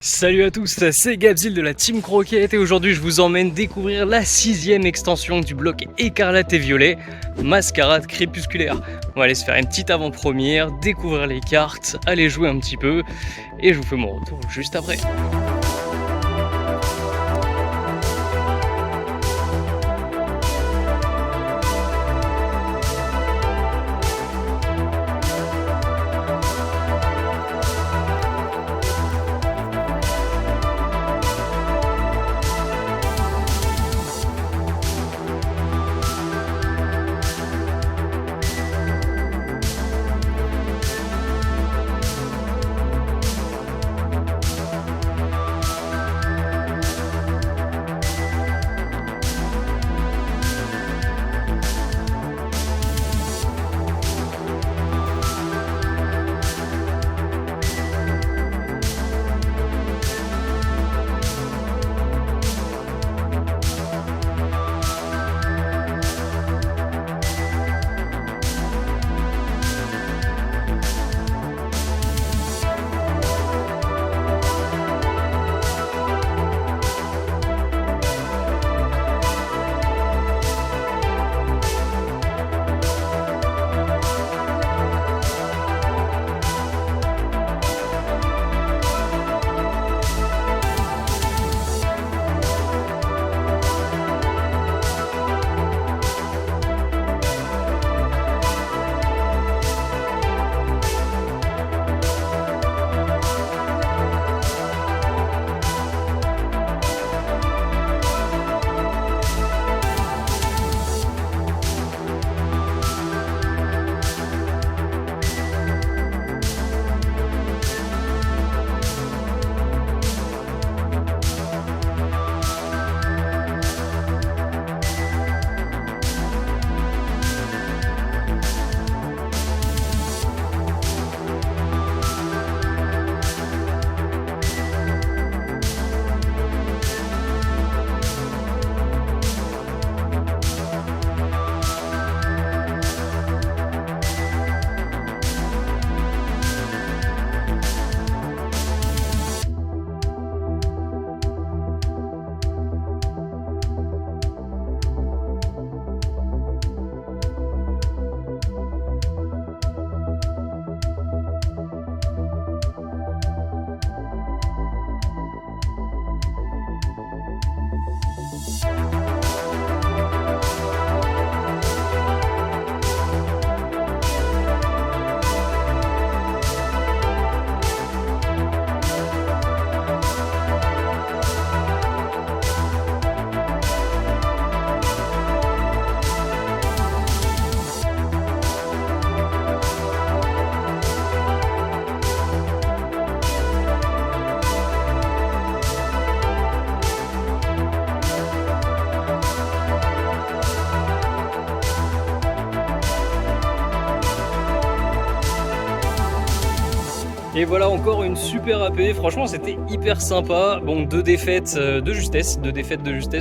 Salut à tous, c'est Gabzil de la Team Croquette et aujourd'hui je vous emmène découvrir la 6ème extension du bloc Écarlate et Violet, Mascarade Crépusculaire. On va aller se faire une petite avant-première, découvrir les cartes, aller jouer un petit peu et je vous fais mon retour juste après. Et voilà encore une super AP, franchement c'était hyper sympa. Bon, deux défaites de justesse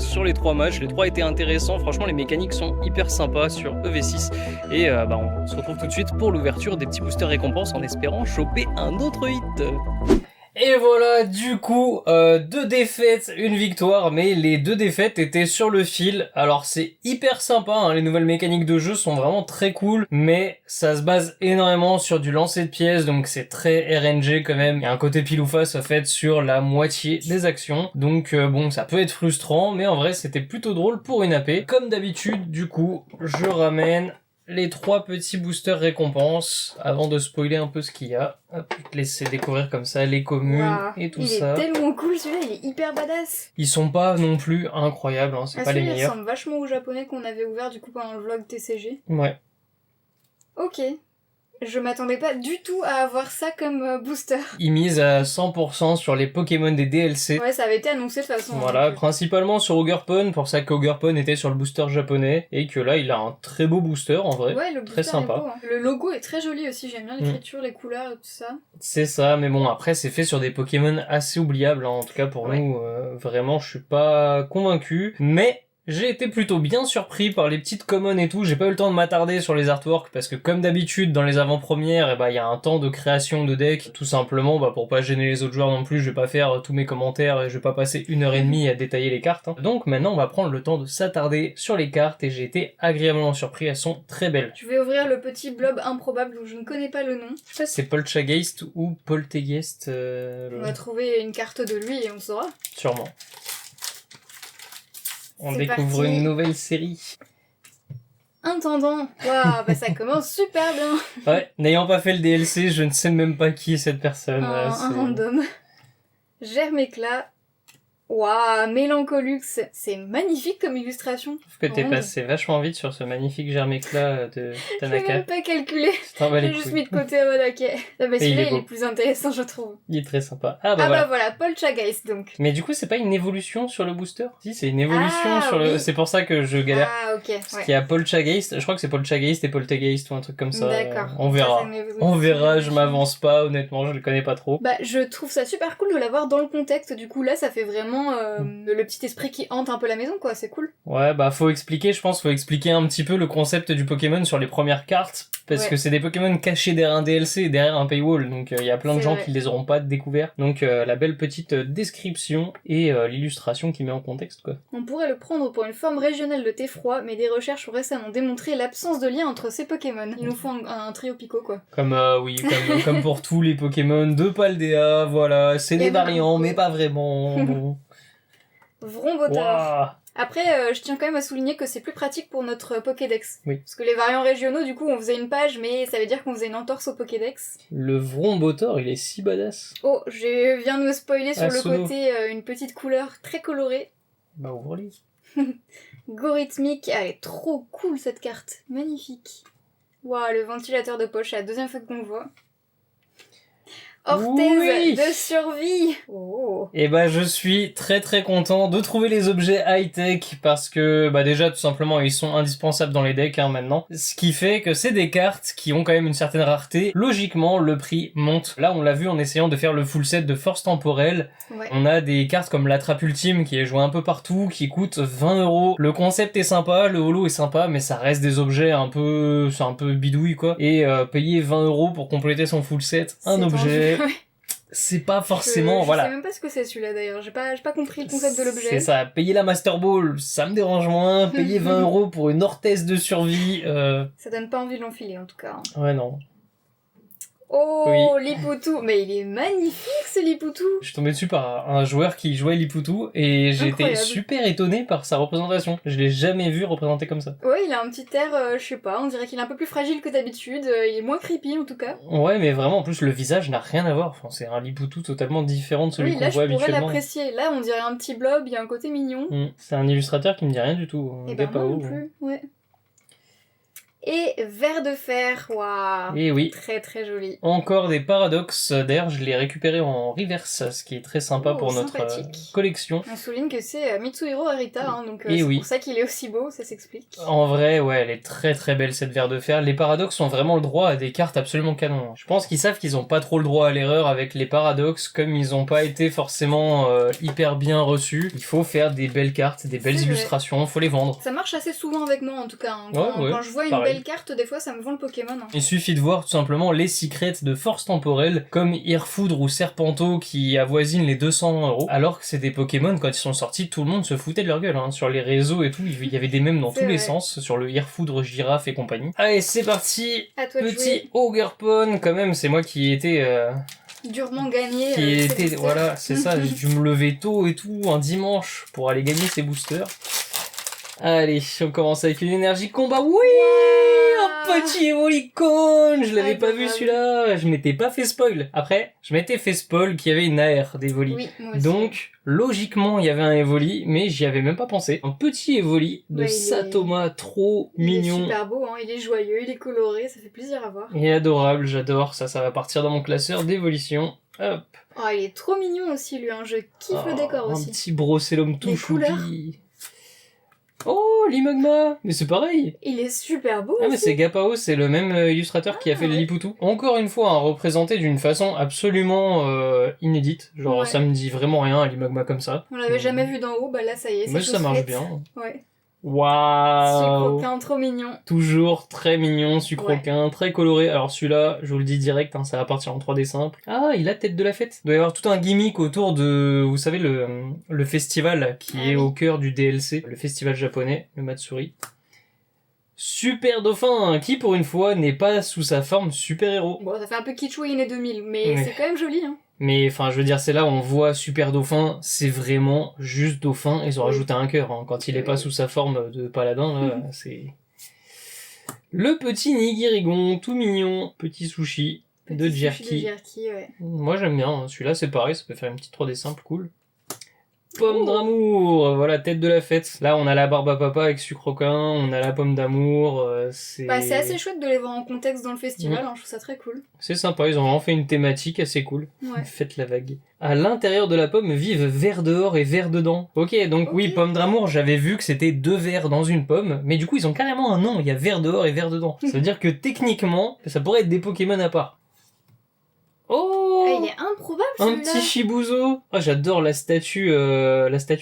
sur les 3 matchs. Les 3 étaient intéressants, franchement les mécaniques sont hyper sympas sur EV6. Et on se retrouve tout de suite pour l'ouverture des petits boosters récompenses en espérant choper un autre hit. Et voilà, du coup, 2 défaites, 1 victoire, mais les 2 défaites étaient sur le fil. Alors c'est hyper sympa, hein, les nouvelles mécaniques de jeu sont vraiment très cool, mais ça se base énormément sur du lancer de pièces, donc c'est très RNG quand même. Il y a un côté pile ou face en fait sur la moitié des actions, donc bon, ça peut être frustrant, mais en vrai c'était plutôt drôle pour une AP. Comme d'habitude, du coup, je ramène les 3 petits boosters récompenses avant de spoiler un peu ce qu'il y a. Hop, je te laisser découvrir comme ça les communes et tout ça. Il est tellement cool celui-là, il est hyper badass. Ils sont pas non plus incroyables, hein, c'est pas les meilleurs. Il ressemble vachement au japonais qu'on avait ouvert du coup pendant le vlog TCG. Ouais. Ok. Je m'attendais pas du tout à avoir ça comme booster. Ils misent à 100% sur les Pokémon des DLC. Ouais, ça avait été annoncé de toute façon. Voilà, donc... principalement sur Ogerpon, pour ça qu'Ogerpon était sur le booster japonais, et que là il a un très beau booster en vrai. Ouais, le très booster sympa. est beau, hein. Le logo est très joli aussi, j'aime bien l'écriture, les couleurs et tout ça. C'est ça, mais bon après c'est fait sur des Pokémon assez oubliables, hein. En tout cas pour nous, vraiment je suis pas convaincu, mais J'ai été plutôt bien surpris par les petites commons et tout, j'ai pas eu le temps de m'attarder sur les artworks parce que comme d'habitude dans les avant-premières, il y a un temps de création de deck, tout simplement pour pas gêner les autres joueurs non plus, je vais pas faire tous mes commentaires et je vais pas passer 1h30 à détailler les cartes. Donc maintenant on va prendre le temps de s'attarder sur les cartes et j'ai été agréablement surpris, elles sont très belles. Je vais ouvrir le petit blob improbable dont je ne connais pas le nom. Je sais pas si c'est Poltergeist ou Poltergeist. On va trouver une carte de lui et on saura. Sûrement. On C'est découvre parti. une nouvelle série. Intendant. Waouh, ça commence super bien. Ouais, n'ayant pas fait le DLC, je ne sais même pas qui est cette personne. Un c'est- random. Germe-éclat. Waouh, Mélancolux. C'est magnifique comme illustration. Je trouve que t'es Vraiment. passé vachement vite sur ce magnifique germe-éclat de Je vais Tanaka. même pas calculer. Je t'en bats les J'ai juste couilles. mis de côté en mode ok. Non, mais Et il celui-là, est il beau. est plus intéressant, je trouve. Il est très sympa. Ah bah Ah voilà. bah voilà, Poltergeist donc. Mais du coup, c'est pas une évolution sur le booster? Si, c'est une évolution Ah, sur le... oui. C'est pour ça que je galère. Ah ok, Parce ouais. qu'il y a Poltergeist, je crois que c'est Poltergeist et Poltergeist ou un truc comme ça. D'accord. On verra. Ça, c'est une évolution. On verra, je m'avance pas, honnêtement, je le connais pas trop. Bah, je trouve ça super cool de l'avoir dans le contexte. Du coup, là, ça fait vraiment le petit esprit qui hante un peu la maison, quoi. C'est cool. Ouais, faut expliquer, je pense, faut expliquer un petit peu le concept du Pokémon sur les premières cartes, parce Ouais. que c'est des Pokémon cachés derrière un DLC et derrière un paywall, donc il y a plein de C'est gens vrai. qui les auront pas découverts. Donc la belle petite description et l'illustration qui met en contexte, quoi. On pourrait le prendre pour une forme régionale de thé froid, mais des recherches ont récemment démontré l'absence de lien entre ces Pokémon. Il nous faut un trio pico, quoi. Comme, comme pour tous les Pokémon de Paldea, voilà, c'est Et des même variants, beaucoup. mais pas vraiment. Bon. Vromboteur. Waouh. Après, je tiens quand même à souligner que c'est plus pratique pour notre Pokédex. Oui. Parce que les variants régionaux, du coup, on faisait une page, mais ça veut dire qu'on faisait une entorse au Pokédex. Le Vrombotor, il est si badass. Oh, je viens de me spoiler sur Ah, le Sono. côté une petite couleur très colorée. Bah ouvre-les. Gorithmique, elle est trop cool cette carte, magnifique. Waouh, le ventilateur de poche, c'est la deuxième fois qu'on le voit. Orthèse Oui. de survie. Oh. Et je suis très très content de trouver les objets high-tech parce que déjà tout simplement ils sont indispensables dans les decks maintenant. Ce qui fait que c'est des cartes qui ont quand même une certaine rareté. Logiquement le prix monte. Là on l'a vu en essayant de faire le full set de force temporelle. Ouais. On a des cartes comme l'Attrape Ultime qui est jouée un peu partout, qui coûte 20€. Le concept est sympa, le holo est sympa, mais ça reste des objets c'est un peu bidouille quoi. Et payer 20€ pour compléter son full set, un C'est objet, tendu, ouais. c'est pas forcément, Je voilà. sais même pas ce que c'est celui-là d'ailleurs, j'ai pas compris le concept de l'objet. C'est ça, payer la Master Ball, ça me dérange moins, payer 20€ pour une orthèse de survie, Ça donne pas envie de l'enfiler en tout cas. ouais non. Oh, Lipoutou, mais il est magnifique ce Lipoutou. Je suis tombé dessus par un joueur qui jouait Lipoutou et j'ai été Incroyable. super étonné par sa représentation. Je l'ai jamais vu représenté comme ça. Ouais, il a un petit air, je sais pas, on dirait qu'il est un peu plus fragile que d'habitude, il est moins creepy en tout cas. Ouais, mais vraiment, en plus, le visage n'a rien à voir. Enfin, c'est un Lipoutou totalement différent de celui Oui, qu'on là je voit pourrais habituellement. l'apprécier. Là on dirait un petit blob, il y a un côté mignon. C'est un illustrateur qui me dit rien du tout. Et ben moi Gapao. non plus, ouais. Et verre de fer, waouh. Et oui. Très très joli. Encore des paradoxes. D'ailleurs, je l'ai récupéré en reverse, ce qui est très sympa Oh, pour notre sympathique. collection. On souligne que c'est Mitsuhiro Arita, hein, donc Et c'est oui. pour ça qu'il est aussi beau, ça s'explique. En vrai, ouais, elle est très très belle cette verre de fer. Les paradoxes ont vraiment le droit à des cartes absolument canon. Je pense qu'ils savent qu'ils ont pas trop le droit à l'erreur avec les paradoxes, comme ils ont pas été forcément hyper bien reçus. Il faut faire des belles cartes, des belles C'est vrai. illustrations, faut les vendre. Ça marche assez souvent avec moi en tout cas. Hein. Quand, Ouais, quand je vois une pareil. belle carte, des fois ça me vend le Pokémon. Hein. Il suffit de voir tout simplement les secrets de force temporelle comme Irfoudre ou Serpento qui avoisinent les 200€, alors que c'est des Pokémon quand ils sont sortis, tout le monde se foutait de leur gueule, hein. Sur les réseaux et tout, il y avait des mèmes dans C'est tous les vrai. sens, sur le Irfoudre, Girafe et compagnie. Allez, c'est parti. À toi de jouer. Petit Ogerpon, quand même, c'est moi qui étais... Durement gagné. qui ces était... boosters. Voilà, c'est ça, j'ai dû me lever tôt et tout, un dimanche, pour aller gagner ces boosters. Allez, on commence avec une énergie combat. Oui, un petit Evolicon. Je l'avais pas vu Adorable. celui-là. Je m'étais pas fait spoil. Après, je m'étais fait spoil qu'il y avait une AR d'Evoli. Oui, moi aussi. Donc, logiquement, il y avait un Evoli, mais j'y avais même pas pensé. Un petit Evoli de Ouais, il est- Satoma, trop Il est mignon. super beau, hein. Il est joyeux, il est coloré, ça fait plaisir à voir. Et adorable, j'adore. Ça va partir dans mon classeur d'évolution. Hop. Oh, il est trop mignon aussi lui, hein. Je kiffe le Oh, décor un aussi. petit Brocellum tout Les choupi. couleurs. Oh, l'Imagma. Mais c'est pareil. Il est super beau Ah mais aussi. c'est Gapao, c'est le même illustrateur qui a fait le ouais. Lipoutou. Encore une fois, représenté d'une façon absolument inédite. Genre Ouais. ça me dit vraiment rien, l'Imagma comme ça. On l'avait jamais vu d'en haut, bah là ça y est, c'est Mais ça chose marche faite. bien. Ouais. Waouh. Sucroquin, trop mignon. Toujours très mignon, sucroquin, très coloré. Alors celui-là, je vous le dis direct, hein, ça va partir en 3D simple. Ah, il a tête de la fête. Il doit y avoir tout un gimmick autour de, vous savez, le festival qui est au cœur du DLC, le festival japonais, le Matsuri. Super dauphin, qui pour une fois n'est pas sous sa forme super-héros. Bon, ça fait un peu kitschou années 2000, mais Ouais. c'est quand même joli, hein. Mais enfin, je veux dire, c'est là où on voit super dauphin, c'est vraiment juste dauphin, ils ont Oui. rajouté un cœur. Hein. Quand il est pas sous sa forme de paladin, là, c'est... Le petit Nigirigon, tout mignon, petit sushi de Petit sushi jerky. de jerky, ouais. Moi j'aime bien, hein. Celui-là c'est pareil, ça peut faire une petite 3D simple, cool. Pomme Oh. d'amour, voilà, tête de la fête. Là on a la barbe à papa avec sucroquin, on a la pomme d'amour, c'est... Bah, c'est assez chouette de les voir en contexte dans le festival, hein, je trouve ça très cool. C'est sympa, ils ont vraiment fait une thématique assez cool. Ouais. Faites la vague. À l'intérieur de la pomme vivent vers dehors et vers dedans. Ok, donc oui, Ok. pomme d'amour, j'avais vu que c'était 2 vers dans une pomme, mais du coup ils ont carrément un nom, il y a vers dehors et vers dedans. Ça veut dire que techniquement, ça pourrait être des Pokémon à part. Oh, Ah, il est improbable un celui-là. petit Shibuzo. Oh, j'adore la statue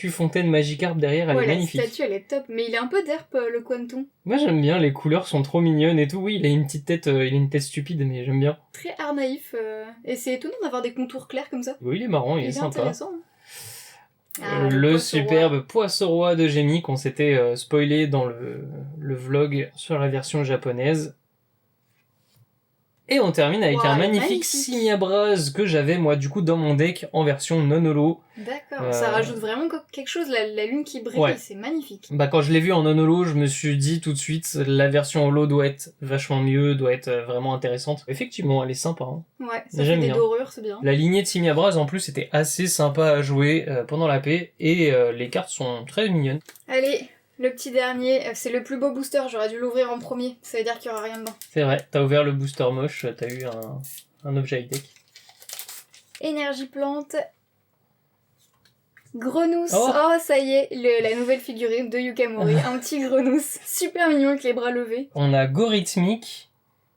fontaine Magikarp derrière, elle Ouais, est la magnifique. statue elle est top, mais il est un peu derp le Quanton. Moi j'aime bien, les couleurs sont trop mignonnes et tout. Oui, il a une petite tête, il a une tête stupide, mais j'aime bien. Très art naïf, et c'est étonnant d'avoir des contours clairs comme ça. Oui, il est marrant, il est Il est sympa. intéressant. Ah, Le poisson superbe roi. poisson roi de Génie qu'on s'était spoilé dans le vlog sur la version japonaise. Et on termine avec Wow, un il est magnifique magnifique. Simiabras que j'avais moi du coup dans mon deck en version non holo. D'accord, ça rajoute vraiment quelque chose, la lune qui brille, Ouais. c'est magnifique. Bah quand je l'ai vu en non holo, je me suis dit tout de suite la version holo doit être vachement mieux, doit être vraiment intéressante. Effectivement, elle est sympa. Hein. Ouais, ça fait J'aime des bien. dorures, c'est bien. La lignée de Simiabras en plus était assez sympa à jouer pendant la paix et les cartes sont très mignonnes. Allez, le petit dernier, c'est le plus beau booster, j'aurais dû l'ouvrir en premier, ça veut dire qu'il y aura rien dedans. C'est vrai, t'as ouvert le booster moche, t'as eu un objet high deck. Énergie plante. Grenousse. Oh. Oh, ça y est, la nouvelle figurine de Yukamori. Un petit grenousse. Super mignon avec les bras levés. On a Gorithmic,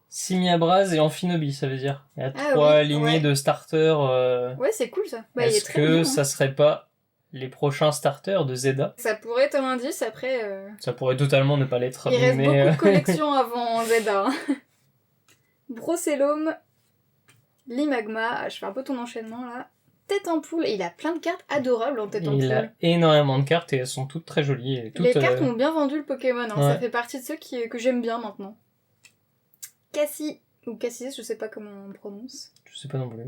Simiabras et Amphinobi, ça veut dire. Il y a Ah 3 oui, lignées ouais. de starters. Ouais, c'est cool ça. Bah, il est Est-ce très que mignon. ça serait pas les prochains starters de Zeda? Ça pourrait être un indice, après... Ça pourrait totalement ne pas l'être. Il reste mais, beaucoup de collections avant Zelda. Hein. Brocellum. Limagma. Ah, je fais un peu ton enchaînement là. Tête en poule. Et il a plein de cartes adorables en tête en Il poule. a énormément de cartes et elles sont toutes très jolies. Et toutes, Les cartes ont bien vendu le Pokémon, hein. Ouais. Ça fait partie de ceux que j'aime bien maintenant. Cassie, ou Cassis, je sais pas comment on prononce. Je sais pas non plus.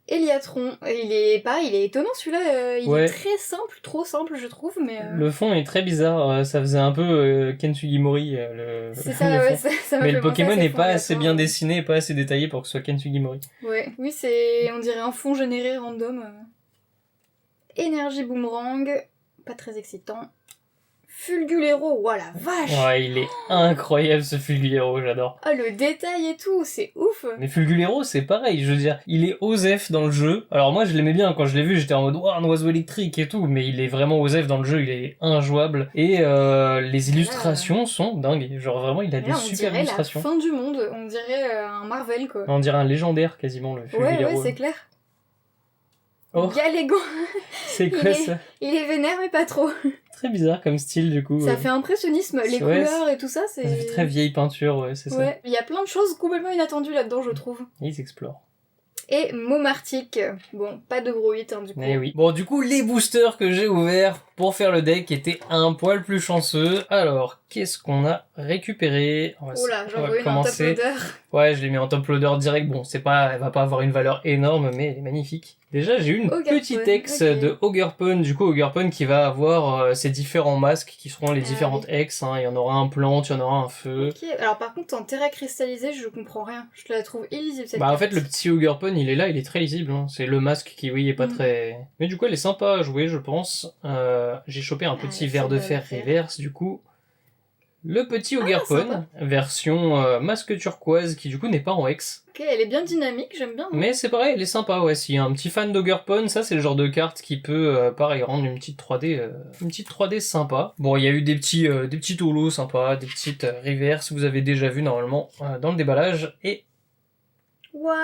Eliatron, il est étonnant celui-là, il Ouais. est très simple, trop simple je trouve, mais... Le fond est très bizarre, ça faisait un peu Kensugimori. c'est ça, le ouais, fond. ça m'a Mais fait le penser à Pokémon ces n'est fonds pas assez bien aléatoires. dessiné et pas assez détaillé pour que ce soit Kensugimori. Ouais, oui, on dirait un fond généré random. Énergie boomerang, pas très excitant. Fulgulero, oh la vache! Ouais, il est incroyable ce Fulgulero, j'adore. Ah, le détail et tout, c'est ouf! Mais Fulgulero, c'est pareil, je veux dire, il est OSEF dans le jeu. Alors moi, je l'aimais bien, quand je l'ai vu, j'étais en mode, ouah, un oiseau électrique et tout, mais il est vraiment OSEF dans le jeu, il est injouable. Et les illustrations sont dingues, genre vraiment, il a Et des là, on super dirait la illustrations. fin du monde, on dirait un Marvel quoi. On dirait un légendaire quasiment, le Ouais, Fulgulero. ouais, c'est clair. Oh, Galégant, c'est il quoi est- ça? il est vénère mais pas trop. Très bizarre comme style, du coup. Ça fait impressionnisme, les Ouais, couleurs et tout ça, c'est... Ça fait très vieille peinture, ouais, c'est ça. Ouais, il y a plein de choses complètement inattendues là-dedans, je trouve. Ils explorent. Et Momartic, bon, pas de gros hit hein, du coup. Eh oui. Bon, du coup, les boosters que j'ai ouverts pour faire le deck étaient un poil plus chanceux. Alors, qu'est-ce qu'on a récupéré? On va, Oula, on j'en va vois une en top commencer. loader. Ouais, je l'ai mis en top loader direct. Bon, elle va pas avoir une valeur énorme, mais elle est magnifique. Déjà, j'ai eu une Ogerpon, petite ex ok. de Ogerpon. Du coup, Ogerpon qui va avoir ses différents masques qui seront les Ah différentes ex. Hein. Il y en aura un plante, il y en aura un feu. Ok, alors par contre en terra cristallisé, je comprends rien. Je la trouve illisible cette Bah en carte. fait le petit Ogerpon il est là, il est très lisible, hein. C'est le masque qui oui est pas Mm. très... Mais du coup elle est sympa à jouer je pense. J'ai chopé un petit le verre de petit fer verre de fer. reverse du coup. Le petit Ah, Ogerpon, sympa. version masque turquoise qui du coup n'est pas en hex. Ok, elle est bien dynamique, j'aime bien. Mais c'est pareil, elle est sympa ouais, s'il y a un petit fan d'Ogerpon, ça c'est le genre de carte qui peut pareil rendre une petite 3D sympa. Bon il y a eu des petits holos sympas, des petites reverse, vous avez déjà vu normalement dans le déballage. Et Waouh!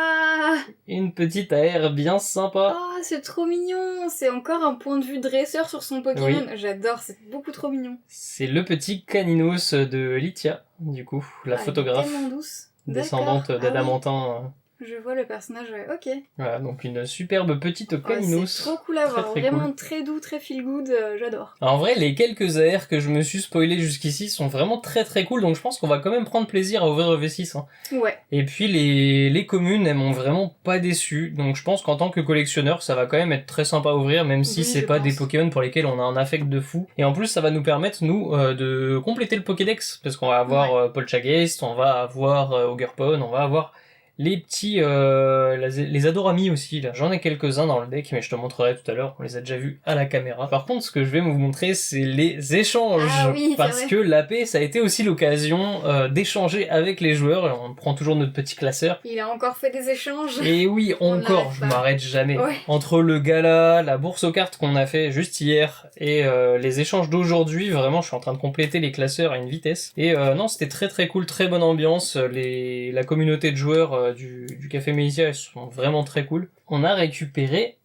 Une petite AR bien sympa. Oh, c'est trop mignon! C'est encore un point de vue dresseur sur son Pokémon. Oui. J'adore, c'est beaucoup trop mignon. C'est le petit Caninos de Lythia, du coup, la Elle est photographe tellement douce. descendante D'accord. d'Adamantin. Je vois le personnage, ouais. Ok. Voilà, donc une superbe petite Oh, Caninos. c'est trop cool à voir. Très, très Vraiment cool. très doux, très feel good. J'adore. En vrai, les quelques AR que je me suis spoilé jusqu'ici sont vraiment très très cool, donc je pense qu'on va quand même prendre plaisir à ouvrir EV6. Hein. Ouais. Et puis les communes, elles m'ont vraiment pas déçu, donc je pense qu'en tant que collectionneur, ça va quand même être très sympa à ouvrir, même si Oui, c'est je pas pense. des Pokémon pour lesquels on a un affect de fou. Et en plus, ça va nous permettre, nous, de compléter le Pokédex, parce qu'on va avoir Poltergeist, on va avoir Ogerpon, on va avoir les petits, les Adorami aussi, là. J'en ai quelques-uns dans le deck, mais je te montrerai tout à l'heure, on les a déjà vus à la caméra. Par contre, ce que je vais vous montrer, c'est les échanges. Ah oui, c'est parce vrai. que l'AP, ça a été aussi l'occasion d'échanger avec les joueurs. Et on prend toujours notre petit classeur. Il a encore fait des échanges. Et oui, On encore, n'arrête je pas. m'arrête jamais. Ouais. Entre le gala, la bourse aux cartes qu'on a fait juste hier, et les échanges d'aujourd'hui, vraiment, je suis en train de compléter les classeurs à une vitesse. Et non, c'était très très cool, très bonne ambiance. La communauté de joueurs du Café Mélicia, ils sont vraiment très cool. On a récupéré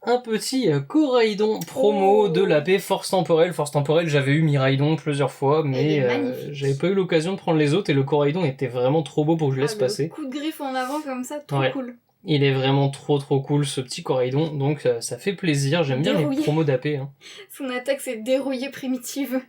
un petit Coraidon promo Oh. de l'AP Force Temporelle. Force Temporelle, j'avais eu Miraidon plusieurs fois, Elle mais est magnifique. j'avais pas eu l'occasion de prendre les autres, et le Coraidon était vraiment trop beau pour que je laisse Le passer. coup de griffe en avant comme ça, trop Ouais. cool. Il est vraiment trop cool ce petit Coraidon, donc ça fait plaisir, j'aime bien les Dérouillé. promos d'AP. Hein. Son attaque c'est dérouillée primitive.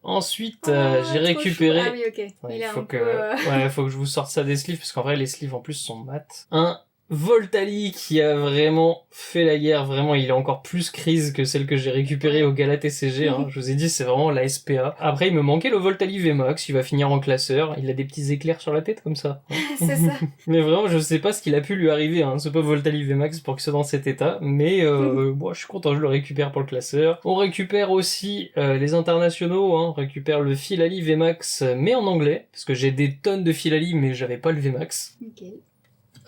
Ensuite, Ah, j'ai trop récupéré... chou. Ah oui, ok. Ouais, Il est faut un que... peu... ouais, faut que je vous sorte ça des sleeves, parce qu'en vrai les sleeves en plus sont mat. Un Voltali qui a vraiment fait la guerre, vraiment il est encore plus crise que celle que j'ai récupérée au Gala TCG, hein. Je vous ai dit c'est vraiment la SPA. Après il me manquait le Voltali VMAX, il va finir en classeur, il a des petits éclairs sur la tête comme ça. c'est ça. Mais vraiment je sais pas ce qu'il a pu lui arriver, hein, ce pauvre Voltali VMAX pour qu'il soit dans cet état, mais bon, je suis content, je le récupère pour le classeur. On récupère aussi les internationaux, hein, on récupère le Filali VMAX mais en anglais, parce que j'ai des tonnes de Filali mais j'avais pas le VMAX. Ok.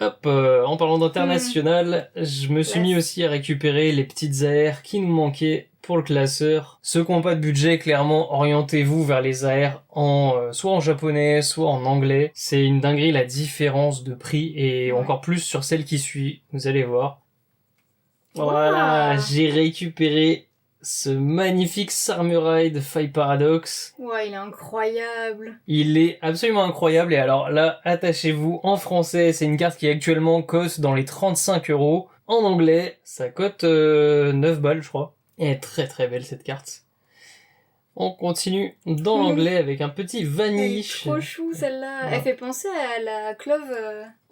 Hop, en parlant d'international, je me suis mis aussi à récupérer les petites AR qui nous manquaient pour le classeur. Ceux qui n'ont pas de budget, clairement, orientez-vous vers les AR soit en japonais, soit en anglais. C'est une dinguerie la différence de prix, et encore plus sur celle qui suit, vous allez voir. Voilà, j'ai récupéré ce magnifique Sarmuride Fire Paradox. Ouais, il est incroyable. Il est absolument incroyable, et alors là, attachez-vous, en français, c'est une carte qui actuellement cote dans les 35 €. En anglais, ça cote 9 balles, je crois. Elle est très très belle cette carte. On continue dans l'anglais avec un petit Elle est Vanish. trop chou celle-là. Ouais. Elle fait penser à la Clove.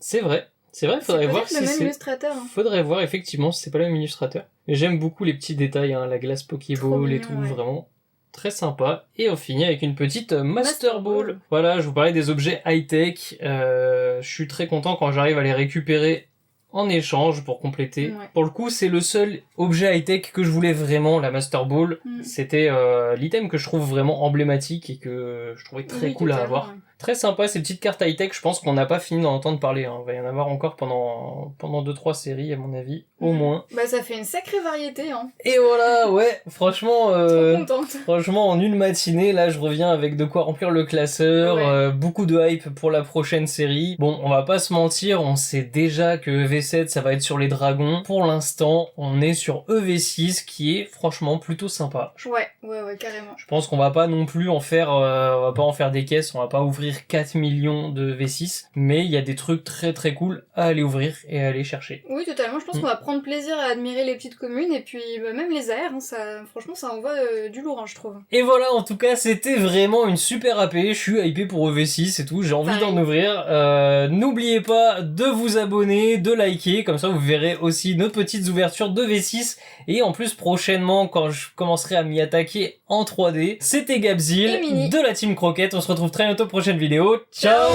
C'est vrai, faudrait C'est voir peut-être si le même c'est... illustrateur. Hein. Faudrait voir effectivement si c'est pas le même illustrateur. Mais j'aime beaucoup les petits détails, hein, la glace Trop Pokéball et mignon, tout, ouais. vraiment très sympa. Et on finit avec une petite Master Master Ball. Ball. Voilà, je vous parlais des objets high-tech. Je suis très content quand j'arrive à les récupérer en échange pour compléter. Ouais. Pour le coup, c'est le seul objet high-tech que je voulais vraiment, la Master Ball. C'était l'item que je trouve vraiment emblématique et que je trouvais très Oui, cool à totalement, avoir. ouais. Très sympa, ces petites cartes high-tech, je pense qu'on n'a pas fini d'en entendre parler. Hein. Il va y en avoir encore pendant 2-3 séries, à mon avis, au moins. Bah ça fait une sacrée variété, hein. Et voilà, ouais, franchement... Trop contente. Franchement, en une matinée, là, je reviens avec de quoi remplir le classeur, Ouais. beaucoup de hype pour la prochaine série. Bon, on va pas se mentir, on sait déjà que EV7, ça va être sur les dragons. Pour l'instant, on est sur EV6, qui est franchement plutôt sympa. Ouais, carrément. Je pense qu'on va pas non plus en faire, on va pas en faire des caisses, on va pas ouvrir 4 millions de V6, mais il y a des trucs très très cool à aller ouvrir et à aller chercher. Oui, totalement. Je pense qu'on va prendre plaisir à admirer les petites communes et puis bah, même les AR. Hein, ça, franchement, ça envoie du lourd, hein, je trouve. Et voilà, en tout cas, c'était vraiment une super AP. Je suis hypé pour EV6 et tout. J'ai envie d'en ouvrir. N'oubliez pas de vous abonner, de liker. Comme ça, vous verrez aussi nos petites ouvertures de V6. Et en plus, prochainement, quand je commencerai à m'y attaquer en 3D, c'était Gabzil Et Mini. de la Team Croquette. On se retrouve très bientôt, prochaine vidéo. Ciao.